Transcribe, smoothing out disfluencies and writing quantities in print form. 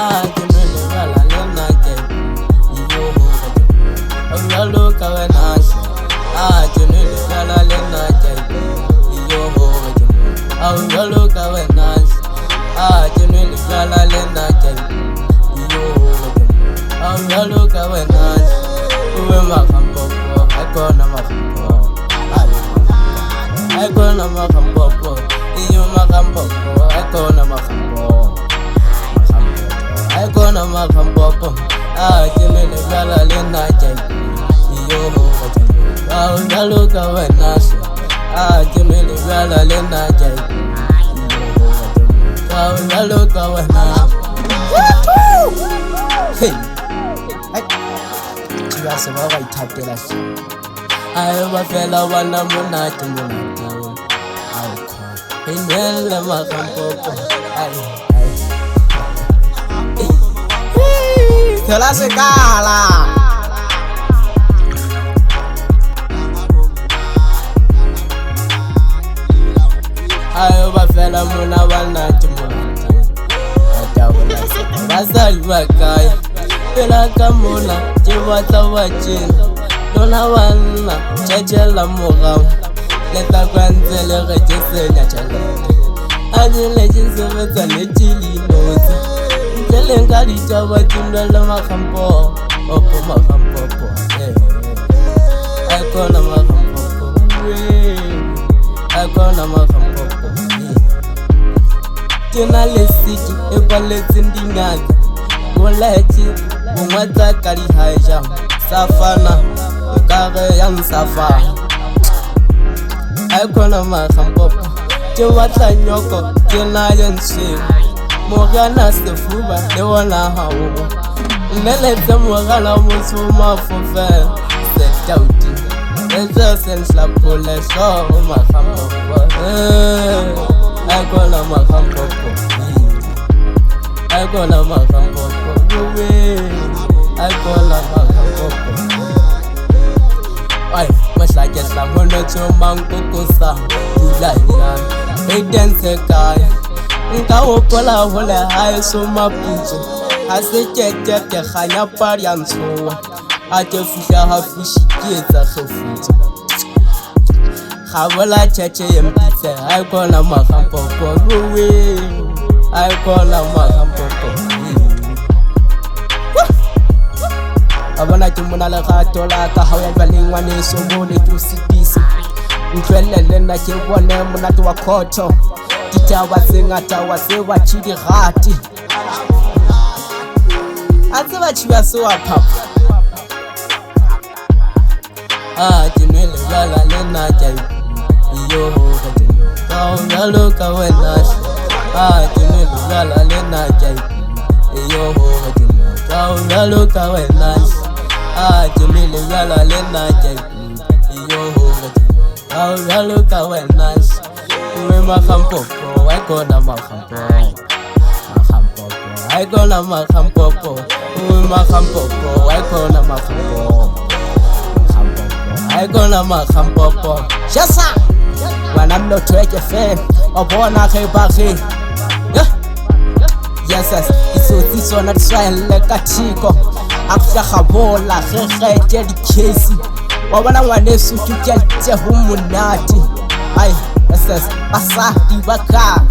Jimele gala lena jai yo Angalo kawenas Jimele gala lena jai yo Angalo kawenas Jimele gala lena jai yo Angalo kawenas Uwe makampopo Akona makampopo Akona makampopo Iyo makampopo Akona makampopo Akona makampopo Jimele gala lena jai yo Angalo kawenas Jimele gala lena jai Angalo kawenas Hey Chiwase baba ithatela shi Ayo bafela wana monate Ayikho Inele makampopo Thola sekala Ayo bafela mona banate Atawula Basali bakaya Pela kamona Chewata wachina Dona wana Chachela mogao Leta kwanzele Rechesenya chala Adile chiseweta Lechili noza Njele ngari chawa Chundala makampo Opo makampopo Akona makampopo Akona makampopo Tena lesiki Epa letsindingaga Molechi Bumwata kari haja Safana Kare yang safa Akona makampopo Chewata nyoko Tena yensi Morgana sefuba Dewana hawo Nelete morgana Musuma fufe Setauti Eza sensla pole So makampopo Akona makampopo Akona makampopo Akona makampopo Ay, masla jesla mono chumang kukusa Tulaya Edense kaya Nka wopola hole hae suma puzo Hase kete ke khanya pari nsoa Ate fusha hafushi kieza khefuzo Khabola cheche yempise Akona makampopo Akona makampopo Abona kimuna le gato la ka ha ya balengwa ne sobole tu sitisi Ntwelele na ke bone monate wa khotho Ditaba tsengata wa se wa tshidi gati Atse ba tshwa se wa phapa Jimele gala lena jai yo Angalo kawenas Jimele gala lena jai yo Angalo kawenas Jimele gala lena jai yo Angalo kawenas Uwe makampopo Akona makampopo Akona makampopo Uwe makampopo Akona makampopo Akona makampopo Shasa Wana mnoto eke fe Obona khebakhe Yes, iso na tswele katiko Akufya khabola khekhe di case Wabona ngwanesu tutya humunati Ay, yes, basati baka